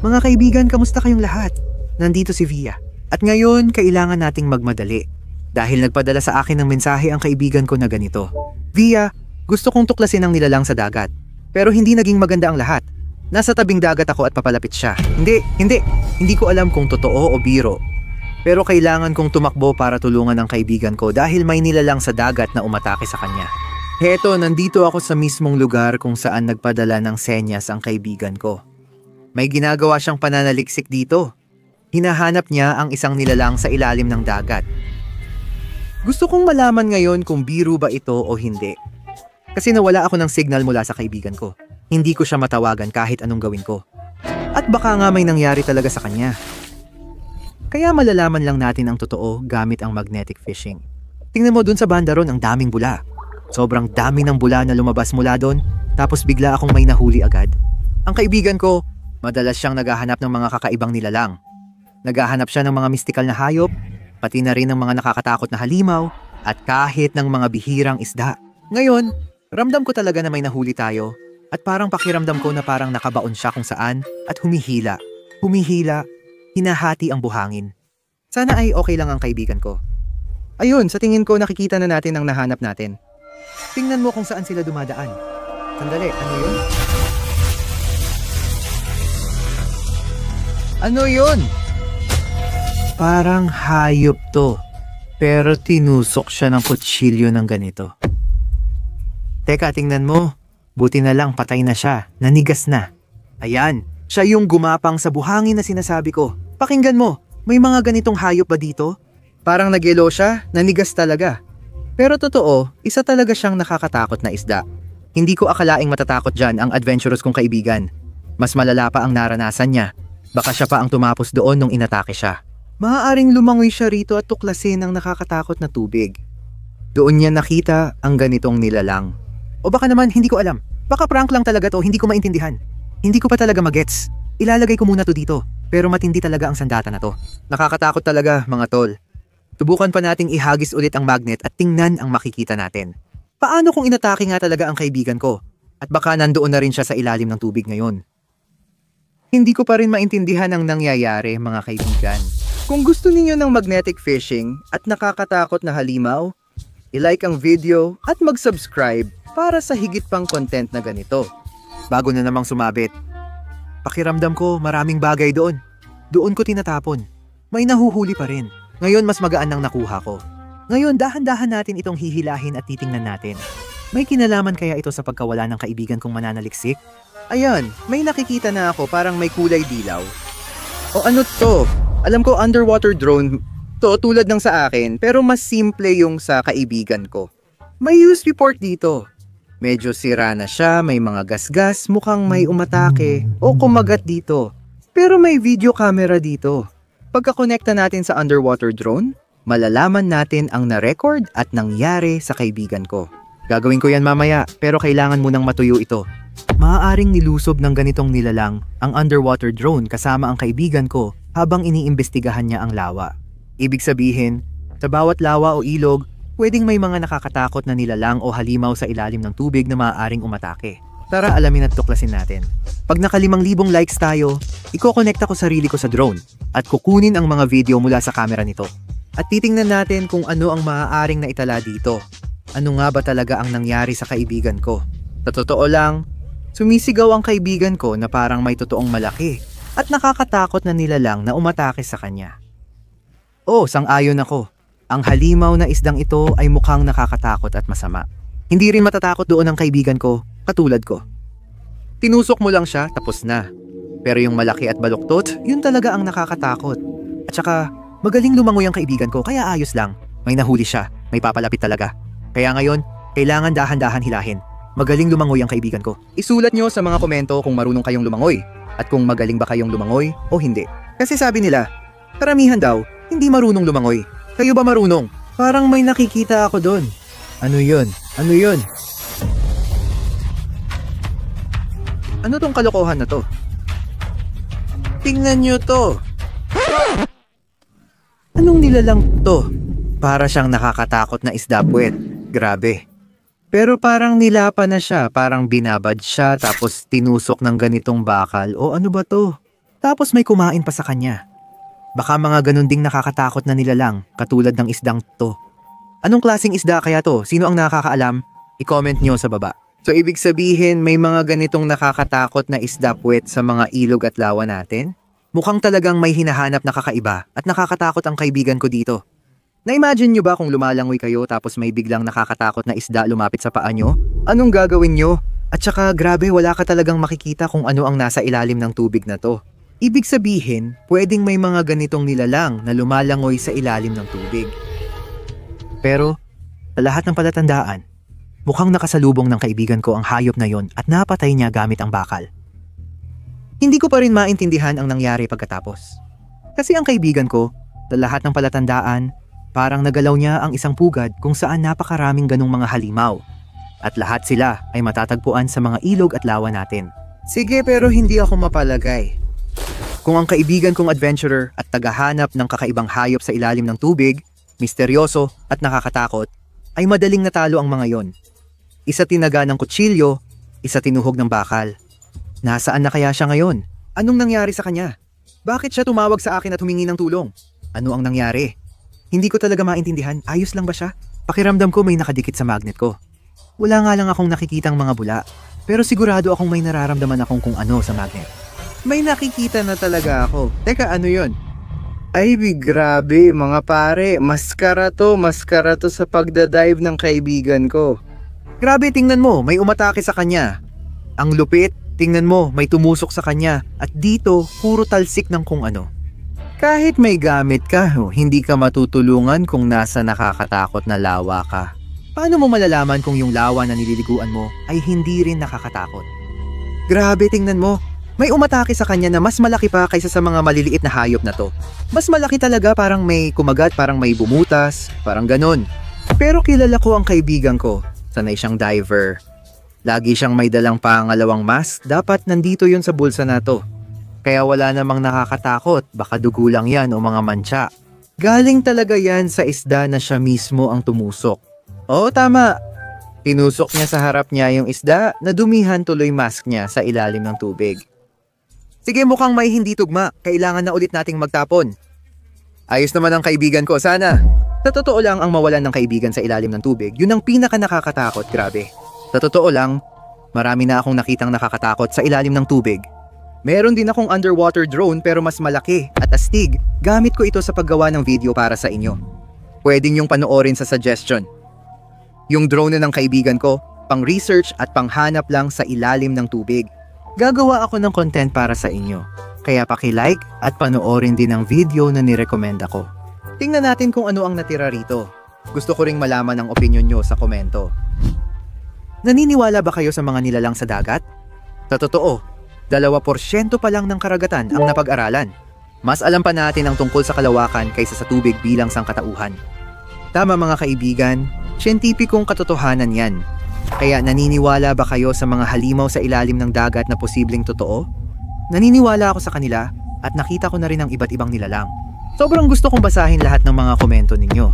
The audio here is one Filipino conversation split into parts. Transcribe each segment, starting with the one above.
Mga kaibigan, kamusta kayong lahat? Nandito si Via. At ngayon, kailangan nating magmadali. Dahil nagpadala sa akin ng mensahe ang kaibigan ko na ganito. Via, gusto kong tuklasin ang nilalang sa dagat. Pero hindi naging maganda ang lahat. Nasa tabing dagat ako at papalapit siya. Hindi ko alam kung totoo o biro. Pero kailangan kong tumakbo para tulungan ang kaibigan ko dahil may nilalang sa dagat na umatake sa kanya. Heto, nandito ako sa mismong lugar kung saan nagpadala ng senyas ang kaibigan ko. May ginagawa siyang pananaliksik dito. Hinahanap niya ang isang nilalang sa ilalim ng dagat. Gusto kong malaman ngayon kung biro ba ito o hindi. Kasi nawala ako ng signal mula sa kaibigan ko. Hindi ko siya matawagan kahit anong gawin ko. At baka nga may nangyari talaga sa kanya. Kaya malalaman lang natin ang totoo gamit ang magnetic fishing. Tingnan mo dun sa banda ron, ang daming bula. Sobrang dami ng bula na lumabas mula doon, tapos bigla akong may nahuli agad. Ang kaibigan ko, madalas siyang naghahanap ng mga kakaibang nilalang. Naghahanap siya ng mga mistikal na hayop, pati na rin ng mga nakakatakot na halimaw, at kahit ng mga bihirang isda. Ngayon, ramdam ko talaga na may nahuli tayo, at parang pakiramdam ko na parang nakabaon siya kung saan, at humihila, hinahati ang buhangin. Sana ay okay lang ang kaibigan ko. Ayun, sa tingin ko nakikita na natin ang nahanap natin. Tingnan mo kung saan sila dumadaan. Sandali, ano yun? Ano yun? Parang hayop to. Pero tinusok siya ng kutsilyo ng ganito. Teka, tingnan mo. Buti na lang patay na siya. Nanigas na. Ayan, siya yung gumapang sa buhangin na sinasabi ko. Pakinggan mo, may mga ganitong hayop ba dito? Parang nagyelo siya, nanigas talaga. Pero totoo, isa talaga siyang nakakatakot na isda. Hindi ko akalaing matatakot dyan ang adventurous kong kaibigan. Mas malala pa ang naranasan niya. Baka siya pa ang tumapos doon nung inatake siya. Maaaring lumangoy siya rito at tuklasin ang nakakatakot na tubig. Doon niya nakita ang ganitong nilalang. O baka naman hindi ko alam. Baka prank lang talaga to, hindi ko maintindihan. Hindi ko pa talaga magets. Ilalagay ko muna to dito. Pero matindi talaga ang sandata na to. Nakakatakot talaga, mga tol. Subukan pa nating ihagis ulit ang magnet at tingnan ang makikita natin. Paano kung inatake nga talaga ang kaibigan ko? At baka nandoon na rin siya sa ilalim ng tubig ngayon. Hindi ko pa rin maintindihan ang nangyayari, mga kaibigan. Kung gusto ninyo ng magnetic fishing at nakakatakot na halimaw, i-like ang video at mag-subscribe para sa higit pang content na ganito. Bago na namang sumabit. Pakiramdam ko maraming bagay doon. Doon ko tinatapon. May nahuhuli pa rin. Ngayon mas magaan ang nakuha ko. Ngayon dahan-dahan natin itong hihilahin at titingnan natin. May kinalaman kaya ito sa pagkawala ng kaibigan kong mananaliksik? Ayan, may nakikita na ako parang may kulay dilaw. O ano to? Alam ko underwater drone to tulad ng sa akin pero mas simple yung sa kaibigan ko. May news report dito. Medyo sira na siya, may mga gasgas, mukhang may umatake o kumagat dito. Pero may video camera dito. Pagkakonekta natin sa underwater drone, malalaman natin ang na-record at nangyari sa kaibigan ko. Gagawin ko yan mamaya pero kailangan munang matuyo ito. Maaaring nilusob ng ganitong nilalang ang underwater drone kasama ang kaibigan ko habang iniimbestigahan niya ang lawa. Ibig sabihin, sa bawat lawa o ilog, pwedeng may mga nakakatakot na nilalang o halimaw sa ilalim ng tubig na maaaring umatake. Tara alamin at tuklasin natin. Pag naka 5,000 likes tayo, iko-connect ako sarili ko sa drone at kukunin ang mga video mula sa camera nito. At titingnan natin kung ano ang maaaring naitala dito. Ano nga ba talaga ang nangyari sa kaibigan ko? Sa totoo lang, sumisigaw ang kaibigan ko na parang may totoong malaki at nakakatakot na nilalang na umatake sa kanya. Oh, sang-ayon ako. Ang halimaw na isdang ito ay mukhang nakakatakot at masama. Hindi rin matatakot doon ang kaibigan ko, katulad ko. Tinusok mo lang siya, tapos na. Pero yung malaki at baluktot, yun talaga ang nakakatakot. At saka, magaling lumangoy ang kaibigan ko, kaya ayos lang. May nahuli siya, may papalapit talaga. Kaya ngayon, kailangan dahan-dahan hilahin. Magaling lumangoy ang kaibigan ko. Isulat nyo sa mga komento kung marunong kayong lumangoy. At kung magaling ba kayong lumangoy o hindi. Kasi sabi nila, karamihan daw, hindi marunong lumangoy. Kayo ba marunong? Parang may nakikita ako doon. Ano yun? Ano yun? Ano tong kalokohan na to? Tingnan nyo to. Anong nilalang to? Para siyang nakakatakot na isda puwet. Grabe. Pero parang nilapa na siya. Parang binabad siya tapos tinusok ng ganitong bakal. O ano ba to? Tapos may kumain pa sa kanya. Baka mga ganun ding nakakatakot na nilalang katulad ng isdang to. Anong klaseng isda kaya to? Sino ang nakakaalam? I-comment nyo sa baba. So ibig sabihin may mga ganitong nakakatakot na isda puwet sa mga ilog at lawa natin? Mukhang talagang may hinahanap na kakaiba at nakakatakot ang kaibigan ko dito. Na-imagine nyo ba kung lumalangoy kayo tapos may biglang nakakatakot na isda lumapit sa paa nyo? Anong gagawin nyo? At saka grabe wala ka talagang makikita kung ano ang nasa ilalim ng tubig na to. Ibig sabihin, pwedeng may mga ganitong nilalang na lumalangoy sa ilalim ng tubig. Pero, sa lahat ng palatandaan, mukhang nakasalubong ng kaibigan ko ang hayop na yon at napatay niya gamit ang bakal. Hindi ko pa rin maintindihan ang nangyari pagkatapos. Kasi ang kaibigan ko, sa lahat ng palatandaan, parang nagalaw niya ang isang pugad kung saan napakaraming ganong mga halimaw. At lahat sila ay matatagpuan sa mga ilog at lawa natin. Sige pero hindi ako mapalagay. Kung ang kaibigan kong adventurer at tagahanap ng kakaibang hayop sa ilalim ng tubig, misteryoso at nakakatakot, ay madaling natalo ang mga yon. Isa tinaga ng kutsilyo, isa tinuhog ng bakal. Nasaan na kaya siya ngayon? Anong nangyari sa kanya? Bakit siya tumawag sa akin at humingi ng tulong? Ano ang nangyari? Hindi ko talaga maintindihan, ayos lang ba siya? Pakiramdam ko may nakadikit sa magnet ko. Wala nga lang akong nakikitang mga bula, pero sigurado akong may nararamdaman akong kung ano sa magnet. May nakikita na talaga ako. Teka, ano yon? Ay, grabe mga pare, maskara to sa pagdadive ng kaibigan ko. Grabe, tingnan mo, may umatake sa kanya. Ang lupit, tingnan mo, may tumusok sa kanya at dito, puro talsik ng kung ano. Kahit may gamit ka, hindi ka matutulungan kung nasa nakakatakot na lawa ka. Paano mo malalaman kung yung lawa na nililiguan mo ay hindi rin nakakatakot? Grabe, tingnan mo. May umatake sa kanya na mas malaki pa kaysa sa mga maliliit na hayop na to. Mas malaki talaga, parang may kumagat, parang may bumutas, parang ganun. Pero kilala ko ang kaibigan ko. Sanay siyang diver. Lagi siyang may dalang pangalawang mask. Dapat nandito yun sa bulsa na to. Kaya wala namang nakakatakot. Baka dugo lang yan o mga mancha. Galing talaga yan sa isda na siya mismo ang tumusok. Oo, tama. Tinusok niya sa harap niya yung isda na dumihan tuloy mask niya sa ilalim ng tubig. Sige, mukhang may hindi tugma. Kailangan na ulit nating magtapon. Ayos naman ang kaibigan ko, sana. Sa totoo lang, ang mawalan ng kaibigan sa ilalim ng tubig, yun ang pinaka nakakatakot, grabe. Sa totoo lang, marami na akong nakitang nakakatakot sa ilalim ng tubig. Meron din akong underwater drone pero mas malaki at astig. Gamit ko ito sa paggawa ng video para sa inyo. Pwede niyong panoorin sa suggestion. Yung drone ng kaibigan ko, pang research at panghanap lang sa ilalim ng tubig. Gagawa ako ng content para sa inyo. Kaya paki-like at panoorin din ang video na nirekomenda ko. Tingnan natin kung ano ang natira rito. Gusto ko ring malaman ang opinion nyo sa komento. Naniniwala ba kayo sa mga nilalang sa dagat? Sa totoo, 2% pa lang ng karagatan ang napag-aralan. Mas alam pa natin ang tungkol sa kalawakan kaysa sa tubig bilang sangkatauhan. Tama mga kaibigan, siyentipikong katotohanan yan. Kaya naniniwala ba kayo sa mga halimaw sa ilalim ng dagat na posibleng totoo? Naniniwala ako sa kanila at nakita ko na rin ang iba't ibang nilalang. Sobrang gusto kong basahin lahat ng mga komento ninyo.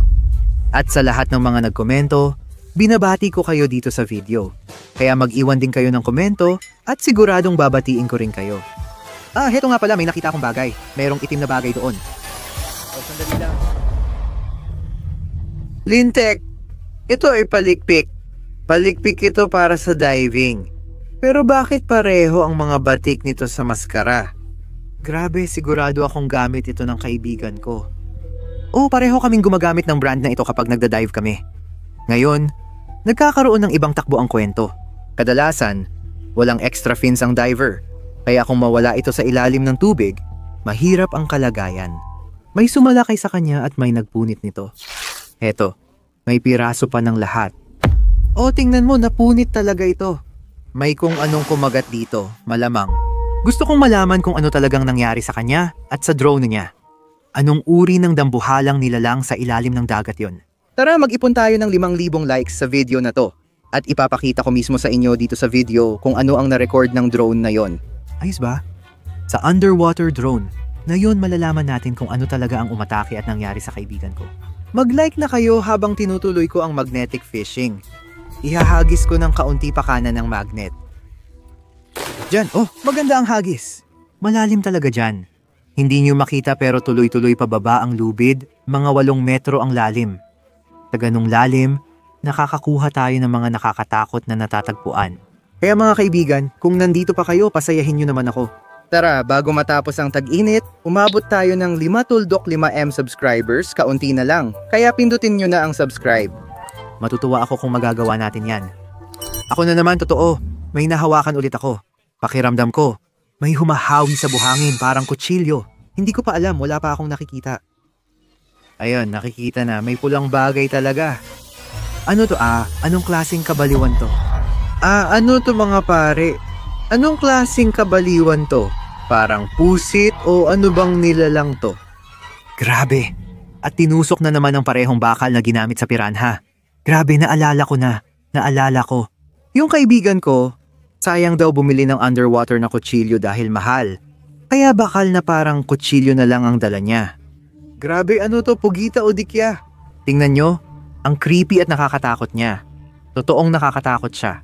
At sa lahat ng mga nagkomento, binabati ko kayo dito sa video. Kaya mag-iwan din kayo ng komento at siguradong babatiin ko rin kayo. Heto nga pala, may nakita akong bagay. Merong itim na bagay doon. Sandali lang. Lintek, ito ay palikpik. Palikpik ito para sa diving. Pero bakit pareho ang mga batik nito sa maskara? Grabe, sigurado akong gamit ito ng kaibigan ko. Pareho kaming gumagamit ng brand na ito kapag nagda-dive kami. Ngayon, nagkakaroon ng ibang takbo ang kwento. Kadalasan, walang extra fins ang diver. Kaya kung mawala ito sa ilalim ng tubig, mahirap ang kalagayan. May sumalakay sa kanya at may nagpunit nito. Heto, may piraso pa ng lahat. Tingnan mo, napunit talaga ito. May kung anong kumagat dito, malamang. Gusto kong malaman kung ano talagang nangyari sa kanya at sa drone niya. Anong uri ng dambuhalang nilalang sa ilalim ng dagat yon? Tara, mag-ipon tayo ng 5,000 likes sa video na to. At ipapakita ko mismo sa inyo dito sa video kung ano ang na-record ng drone na yon. Ayos ba? Sa underwater drone, na yun malalaman natin kung ano talaga ang umatake at nangyari sa kaibigan ko. Mag-like na kayo habang tinutuloy ko ang magnetic fishing. Ihahagis ko ng kaunti pa kanan ng magnet. Diyan, maganda ang hagis. Malalim talaga dyan. Hindi niyo makita pero tuloy-tuloy pababa ang lubid, mga 8 metro ang lalim. Sa ganung lalim, nakakakuha tayo ng mga nakakatakot na natatagpuan. Kaya mga kaibigan, kung nandito pa kayo, pasayahin niyo naman ako. Tara, bago matapos ang tag-init, umabot tayo ng 5.5M subscribers, kaunti na lang. Kaya pindutin nyo na ang subscribe. Matutuwa ako kung magagawa natin yan. Ako na naman, totoo. May nahawakan ulit ako. Pakiramdam ko, may humahawi sa buhangin parang kutsilyo. Hindi ko pa alam, wala pa akong nakikita. Ayun, nakikita na. May pulang bagay talaga. Ano to Anong klaseng kabaliwan to? Ano to mga pare? Anong klaseng kabaliwan to? Parang pusit o ano bang nilalang to? Grabe. At tinusok na naman ang parehong bakal na ginamit sa piranha. Grabe, naalala ko. Yung kaibigan ko, sayang daw bumili ng underwater na kutsilyo dahil mahal. Kaya bakal na parang kutsilyo na lang ang dala niya. Grabe, ano to, pugita o dikya? Tingnan nyo, ang creepy at nakakatakot niya. Totoong nakakatakot siya.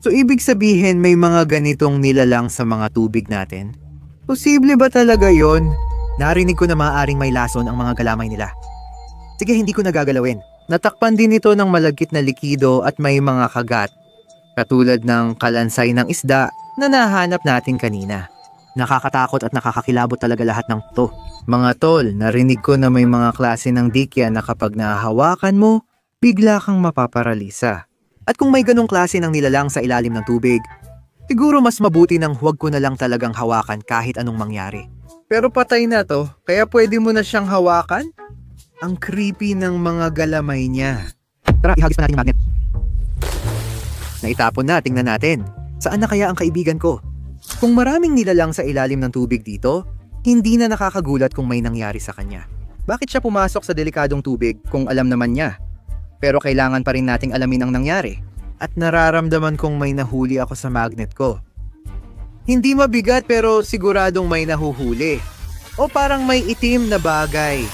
So ibig sabihin may mga ganitong nilalang sa mga tubig natin? Posible ba talaga yon? Narinig ko na maaaring may lason ang mga galamay nila. Sige, hindi ko nagagalawin. Natakpan din ito ng malagkit na likido at may mga kagat. Katulad ng kalansay ng isda na nahanap natin kanina. Nakakatakot at nakakakilabot talaga lahat ng to. Mga tol, narinig ko na may mga klase ng dikya na kapag nahahawakan mo, bigla kang mapaparalisa. At kung may ganong klase ng nilalang sa ilalim ng tubig, siguro mas mabuti nang huwag ko na lang talagang hawakan kahit anong mangyari. Pero patay na to, kaya pwede mo na siyang hawakan? Ang creepy ng mga galamay niya. Tara, ihagis pa natin yung magnet. Naitapon na, tingnan natin. Saan na kaya ang kaibigan ko? Kung maraming nilalang sa ilalim ng tubig dito, hindi na nakakagulat kung may nangyari sa kanya. Bakit siya pumasok sa delikadong tubig kung alam naman niya? Pero kailangan pa rin nating alamin ang nangyari. At nararamdaman kong may nahuli ako sa magnet ko. Hindi mabigat pero siguradong may nahuhuli. O parang may itim na bagay.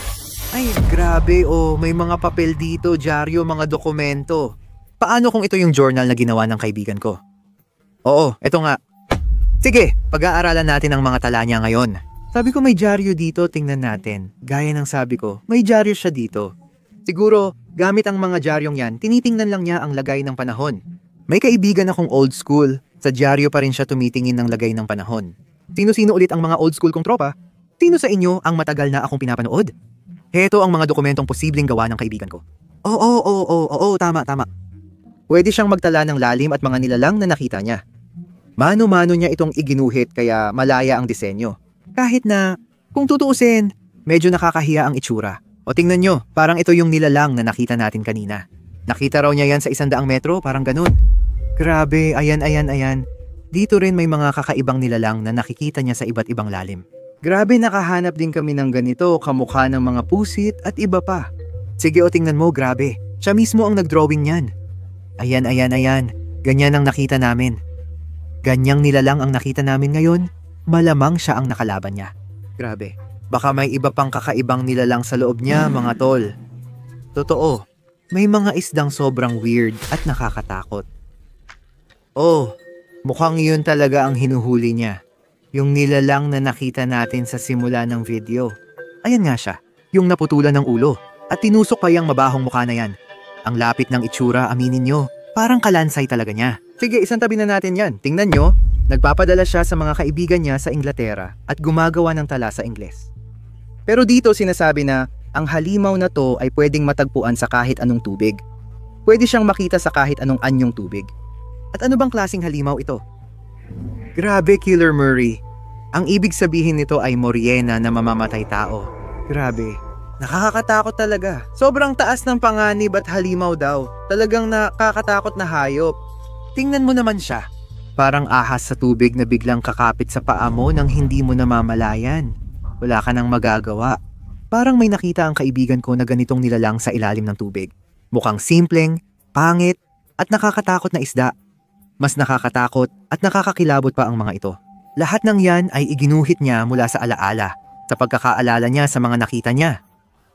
Ay, grabe may mga papel dito, dyaryo, mga dokumento. Paano kung ito yung journal na ginawa ng kaibigan ko? Oo, ito nga. Sige, pag-aaralan natin ang mga tala niya ngayon. Sabi ko may dyaryo dito, tingnan natin. Gaya ng sabi ko, may dyaryo siya dito. Siguro, gamit ang mga dyaryong yan, tinitingnan lang niya ang lagay ng panahon. May kaibigan akong old school, sa dyaryo pa rin siya tumitingin ng lagay ng panahon. Sino-sino ulit ang mga old school kong tropa? Sino sa inyo ang matagal na akong pinapanood? Heto ang mga dokumentong posibleng gawa ng kaibigan ko. Oo, tama. Pwede siyang magtala ng lalim at mga nilalang na nakita niya. Mano-mano niya itong iginuhit kaya malaya ang disenyo. Kahit na, kung tutuusin, medyo nakakahiya ang itsura. O tingnan nyo, parang ito yung nilalang na nakita natin kanina. Nakita raw niya yan sa 100 metro, parang ganun. Grabe, ayan. Dito rin may mga kakaibang nilalang na nakikita niya sa iba't ibang lalim. Grabe, nakahanap din kami ng ganito, kamukha ng mga pusit at iba pa. Sige tingnan mo, grabe. Siya mismo ang nag-drawing niyan. Ayan. Ganyan ang nakita namin. Ganyang nilalang ang nakita namin ngayon, malamang siya ang nakalaban niya. Grabe. Baka may iba pang kakaibang nilalang sa loob niya, mga tol. Totoo, may mga isdang sobrang weird at nakakatakot. Mukhang yun talaga ang hinuhuli niya. Yung nilalang na nakita natin sa simula ng video. Ayan nga siya, yung naputulan ng ulo. At tinusok pa yung mabahong mukha na yan. Ang lapit ng itsura, aminin nyo, parang kalansay talaga niya. Sige, isang tabi na natin yan. Tingnan nyo, nagpapadala siya sa mga kaibigan niya sa Inglaterra at gumagawa ng tala sa Ingles. Pero dito sinasabi na, ang halimaw na to ay pwedeng matagpuan sa kahit anong tubig. Pwede siyang makita sa kahit anong anyong tubig. At ano bang klaseng halimaw ito? Grabe, Killer Murray. Ang ibig sabihin nito ay Moriena na mamamatay tao. Grabe. Nakakatakot talaga. Sobrang taas ng panganib at halimaw daw. Talagang nakakatakot na hayop. Tingnan mo naman siya. Parang ahas sa tubig na biglang kakapit sa paa mo nang hindi mo namamalayan. Wala ka nang magagawa. Parang may nakita ang kaibigan ko na ganitong nilalang sa ilalim ng tubig. Mukhang simpleng, pangit, at nakakatakot na isda. Mas nakakatakot at nakakakilabot pa ang mga ito. Lahat ng yan ay iginuhit niya mula sa alaala, sa pagkakaalala niya sa mga nakita niya.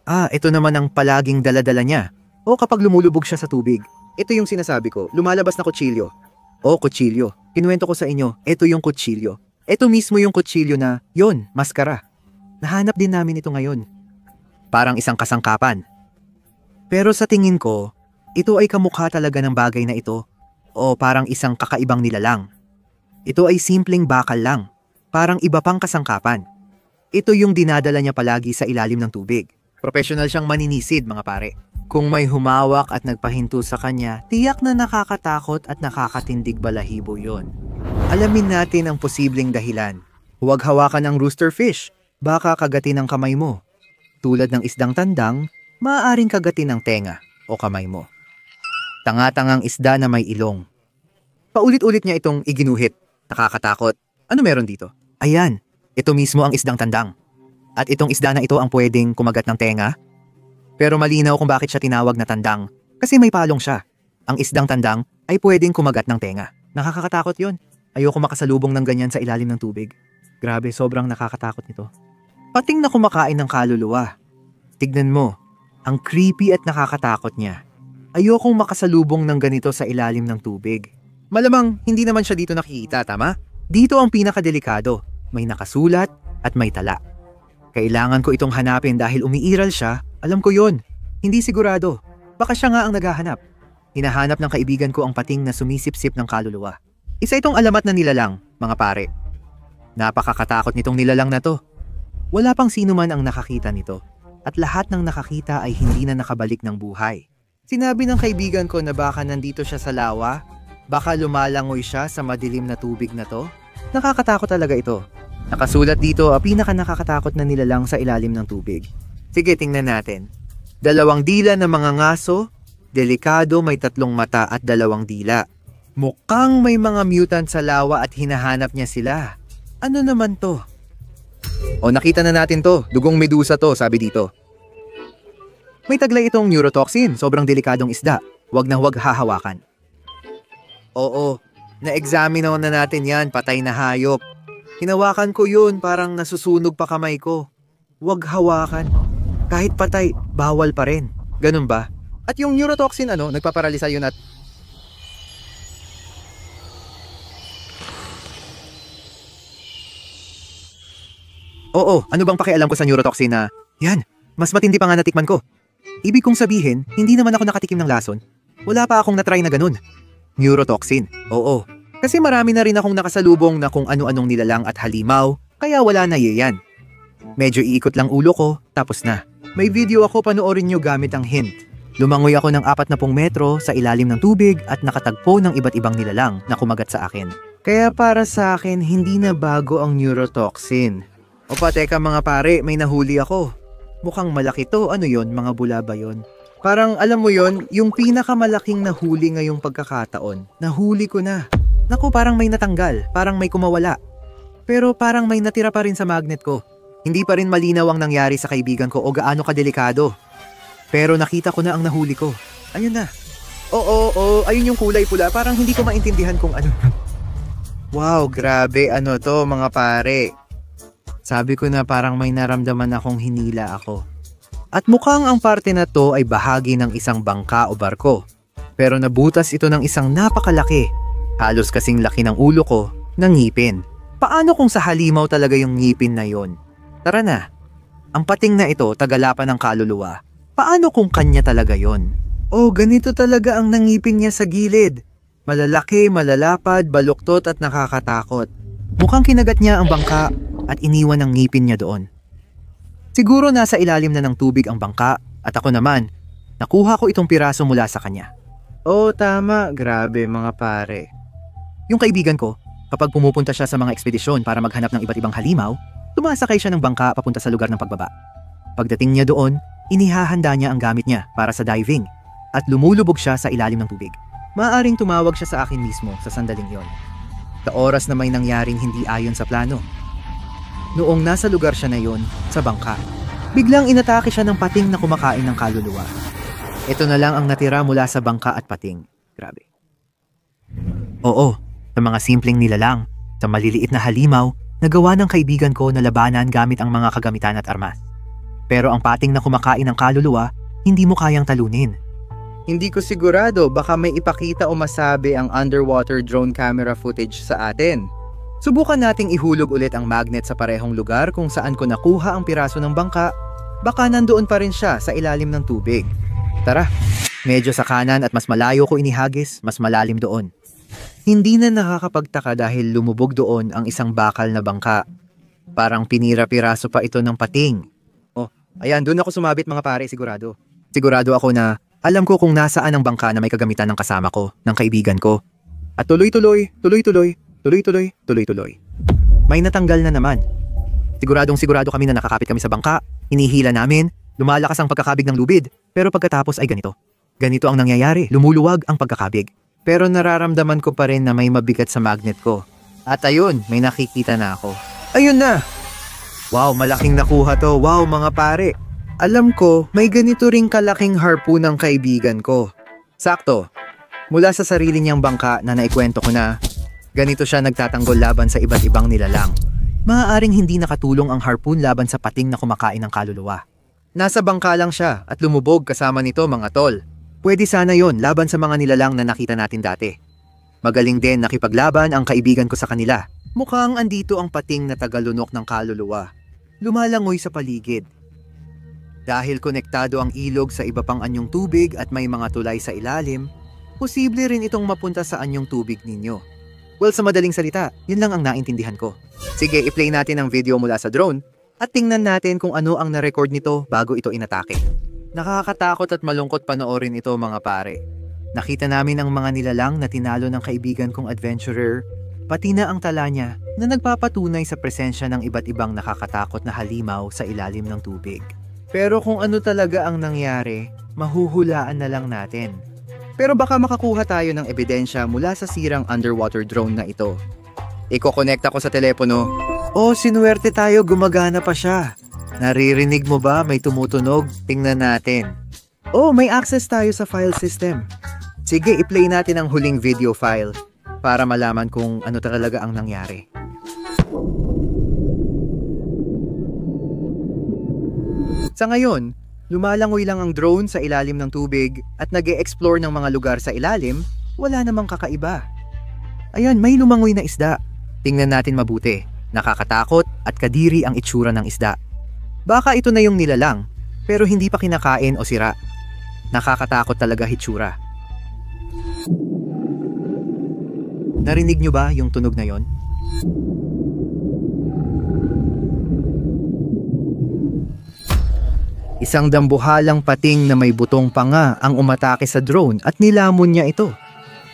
Ito naman ang palaging daladala niya. O kapag lumulubog siya sa tubig. Ito yung sinasabi ko, lumalabas na kutsilyo. Kutsilyo. Kinuwento ko sa inyo, ito yung kutsilyo. Ito mismo yung kutsilyo na, maskara. Nahanap din namin ito ngayon. Parang isang kasangkapan. Pero sa tingin ko, ito ay kamukha talaga ng bagay na ito o parang isang kakaibang nilalang. Ito ay simpleng bakal lang, parang iba pang kasangkapan. Ito yung dinadala niya palagi sa ilalim ng tubig. Professional siyang maninisid, mga pare. Kung may humawak at nagpahinto sa kanya, tiyak na nakakatakot at nakakatindig balahibo yon. Alamin natin ang posibleng dahilan. Huwag hawakan ang roosterfish, baka kagatin ang kamay mo. Tulad ng isdang tandang, maaaring kagatin ang tenga o kamay mo. Tanga-tangang isda na may ilong. Paulit-ulit niya itong iginuhit. Nakakatakot. Ano meron dito? Ayan, ito mismo ang isdang tandang. At itong isda na ito ang pwedeng kumagat ng tenga. Pero malinaw kung bakit siya tinawag na tandang. Kasi may palong siya. Ang isdang tandang ay pwedeng kumagat ng tenga. Nakakatakot yun. Ayoko makasalubong ng ganyan sa ilalim ng tubig. Grabe, sobrang nakakatakot nito. Pating na kumakain ng kaluluwa. Tignan mo, ang creepy at nakakatakot niya. Ayokong makasalubong ng ganito sa ilalim ng tubig. Malamang hindi naman siya dito nakikita, tama? Dito ang pinakadelikado. May nakasulat at may tala. Kailangan ko itong hanapin dahil umiiral siya. Alam ko yon. Hindi sigurado. Baka siya nga ang naghahanap. Hinahanap ng kaibigan ko ang pating na sumisip-sip ng kaluluwa. Isa itong alamat na nilalang, mga pare. Napakakatakot nitong nilalang na to. Wala pang sino man ang nakakita nito. At lahat ng nakakita ay hindi na nakabalik ng buhay. Sinabi ng kaibigan ko na baka nandito siya sa lawa. Baka lumalangoy siya sa madilim na tubig na to. Nakakatakot talaga ito. Nakasulat dito ang pinaka-nakakatakot na nilalang sa ilalim ng tubig. Sige, tingnan natin. 2 dila ng mga ngaso, delikado, may 3 mata at 2 dila. Mukhang may mga mutant sa lawa at hinahanap niya sila. Ano naman to? O nakita na natin to, dugong medusa to, sabi dito. May taglay itong neurotoxin, sobrang delikadong isda. Huwag na huwag hahawakan. Oo, na-examine na natin yan, patay na hayop. Hinawakan ko yun, parang nasusunog pa kamay ko. Huwag hawakan. Kahit patay, bawal pa rin. Ganun ba? At yung neurotoxin nagpaparalisa yun at... Oo, ano bang pakialam ko sa neurotoxin na... Yan, mas matindi pa nga natikman ko. Ibig kong sabihin, hindi naman ako nakatikim ng lason. Wala pa akong natry na ganun. Neurotoxin, oo. Kasi marami na rin akong nakasalubong na kung ano-anong nilalang at halimaw, kaya wala na yan. Medyo iikot lang ulo ko, tapos na. May video ako, panoorin nyo gamit ang hint. Lumangoy ako ng 40 metro sa ilalim ng tubig at nakatagpo ng iba't ibang nilalang na kumagat sa akin. Kaya para sa akin, hindi na bago ang neurotoxin. Opa, teka mga pare, may nahuli ako. Mukhang malaki to, ano yon, mga bula ba yon? Parang alam mo yon, yung pinakamalaking nahuli ngayong pagkakataon. Nahuli ko na. Naku, parang may natanggal, parang may kumawala. Pero parang may natira pa rin sa magnet ko. Hindi pa rin malinaw ang nangyari sa kaibigan ko o gaano kadelikado. Pero nakita ko na ang nahuli ko. Ayun na. Oo, ayun yung kulay pula. Parang hindi ko maintindihan kung ano. Wow, grabe. Ano to mga pare? Sabi ko na parang may naramdaman akong hinila ako. At mukhang ang parte na to ay bahagi ng isang bangka o barko. Pero nabutas ito ng isang napakalaki. Halos kasing laki ng ulo ko ng ngipin. Paano kung sa halimaw talaga yung ngipin na yon? Tara na. Ang pating na ito, tagalapan ng kaluluwa. Paano kung kanya talaga yon? Oh, ganito talaga ang nangipin niya sa gilid. Malalaki, malalapad, baluktot at nakakatakot. Mukhang kinagat niya ang bangka at iniwan ang ngipin niya doon. Siguro nasa ilalim na ng tubig ang bangka at ako naman, nakuha ko itong piraso mula sa kanya. Oh, tama. Grabe mga pare. Yung kaibigan ko, kapag pumupunta siya sa mga ekspedisyon para maghanap ng iba't ibang halimaw, tumasakay siya ng bangka papunta sa lugar ng pagbaba. Pagdating niya doon, inihahanda niya ang gamit niya para sa diving at lumulubog siya sa ilalim ng tubig. Maaring tumawag siya sa akin mismo sa sandaling yon. Sa oras na may nangyaring hindi ayon sa plano. Noong nasa lugar siya na yon, sa bangka, biglang inatake siya ng pating na kumakain ng kaluluwa. Ito na lang ang natira mula sa bangka at pating. Grabe. Oo, sa mga simpleng nilalang, sa maliliit na halimaw, nagawa ng kaibigan ko na labanan gamit ang mga kagamitan at armas. Pero ang pating na kumakain ng kaluluwa, hindi mo kayang talunin. Hindi ko sigurado, baka may ipakita o masabi ang underwater drone camera footage sa atin. Subukan nating ihulog ulit ang magnet sa parehong lugar kung saan ko nakuha ang piraso ng bangka. Baka nandoon pa rin siya sa ilalim ng tubig. Tara, medyo sa kanan at mas malayo ko inihagis, mas malalim doon. Hindi na nakakapagtaka dahil lumubog doon ang isang bakal na bangka. Parang pinira-piraso pa ito ng pating. Oh, ayan, doon ako sumabit mga pare, sigurado. Sigurado ako na alam ko kung nasaan ang bangka na may kagamitan ng kasama ko, ng kaibigan ko. At tuloy-tuloy. May natanggal na naman. Sigurado kami na nakakapit kami sa bangka, hinihila namin, lumalakas ang pagkakabig ng lubid, pero pagkatapos ay ganito. Ganito ang nangyayari, lumuluwag ang pagkakabig. Pero nararamdaman ko pa rin na may mabigat sa magnet ko. At ayun, may nakikita na ako. Ayun na! Wow, malaking nakuha to. Wow, mga pare. Alam ko, may ganito ring kalaking harpoon ng kaibigan ko. Sakto. Mula sa sarili niyang bangka na naikwento ko na, ganito siya nagtatanggol laban sa iba't ibang nilalang. Maaaring hindi nakatulong ang harpoon laban sa pating na kumakain ng kaluluwa. Nasa bangka lang siya at lumubog kasama nito mga tol. Pwede sana yon laban sa mga nilalang na nakita natin dati. Magaling din nakipaglaban ang kaibigan ko sa kanila. Mukhang andito ang pating na tagalunok ng kaluluwa. Lumalangoy sa paligid. Dahil konektado ang ilog sa iba pang anyong tubig at may mga tulay sa ilalim, posible rin itong mapunta sa anyong tubig ninyo. Well, sa madaling salita, yun lang ang naintindihan ko. Sige, i-play natin ang video mula sa drone at tingnan natin kung ano ang na-record nito bago ito inatake. Nakakatakot at malungkot panoorin ito mga pare. Nakita namin ang mga nilalang na tinalo ng kaibigan kong adventurer, pati na ang tala niya na nagpapatunay sa presensya ng iba't ibang nakakatakot na halimaw sa ilalim ng tubig. Pero kung ano talaga ang nangyari, mahuhulaan na lang natin. Pero baka makakuha tayo ng ebidensya mula sa sirang underwater drone na ito. Iko-connect ako sa telepono. Oh, sinuwerte tayo, gumagana pa siya. Naririnig mo ba may tumutunog? Tingnan natin. Oh, may access tayo sa file system. Sige, i-play natin ang huling video file para malaman kung ano talaga ang nangyari. Sa ngayon, lumalangoy lang ang drone sa ilalim ng tubig at nag-e-explore ng mga lugar sa ilalim, wala namang kakaiba. Ayan, may lumangoy na isda. Tingnan natin mabuti. Nakakatakot at kadiri ang itsura ng isda. Baka ito na yung nilalang, pero hindi pa kinakain o sira. Nakakatakot talaga hitsura. Narinig nyo ba yung tunog na yon? Isang dambuhalang pating na may butong panga ang umatake sa drone at nilamon niya ito.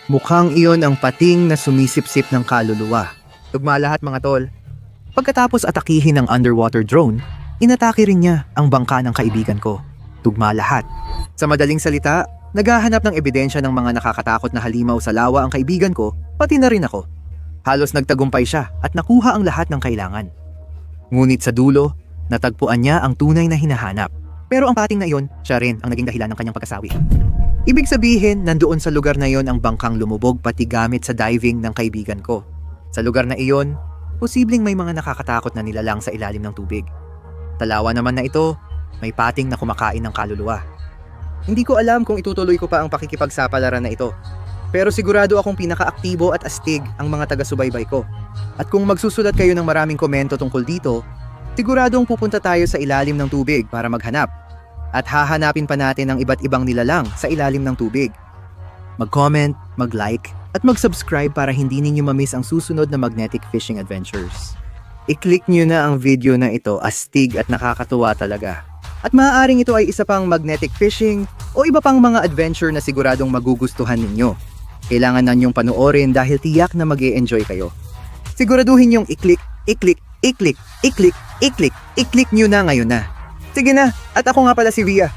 Mukhang iyon ang pating na sumisipsip ng kaluluwa. Tugma lahat mga tol. Pagkatapos atakihin ng underwater drone, inatake rin niya ang bangka ng kaibigan ko. Tugma lahat. Sa madaling salita, naghahanap ng ebidensya ng mga nakakatakot na halimaw sa lawa ang kaibigan ko, pati na rin ako. Halos nagtagumpay siya at nakuha ang lahat ng kailangan. Ngunit sa dulo, natagpuan niya ang tunay na hinahanap. Pero ang pating na iyon, siya rin ang naging dahilan ng kanyang pagkasawi. Ibig sabihin, nandoon sa lugar na iyon ang bangkang lumubog pati gamit sa diving ng kaibigan ko. Sa lugar na iyon, posibleng may mga nakakatakot na nilalang sa ilalim ng tubig. Talawa naman na ito, may pating na kumakain ng kaluluwa. Hindi ko alam kung itutuloy ko pa ang pakikipagsapalaran na ito. Pero sigurado akong pinakaaktibo at astig ang mga taga-subaybay ko. At kung magsusulat kayo ng maraming komento tungkol dito, siguradong pupunta tayo sa ilalim ng tubig para maghanap. At hahanapin pa natin ang iba't ibang nilalang sa ilalim ng tubig. Mag-comment, mag-like, at mag-subscribe para hindi ninyo mamiss ang susunod na magnetic fishing adventures. I-click nyo na ang video na ito, astig at nakakatuwa talaga. At maaaring ito ay isa pang magnetic fishing o iba pang mga adventure na siguradong magugustuhan ninyo. Kailangan na nyong panoorin dahil tiyak na mag-e-enjoy kayo. Siguraduhin nyong i-click nyo na ngayon na. Sige na, at ako nga pala si Via.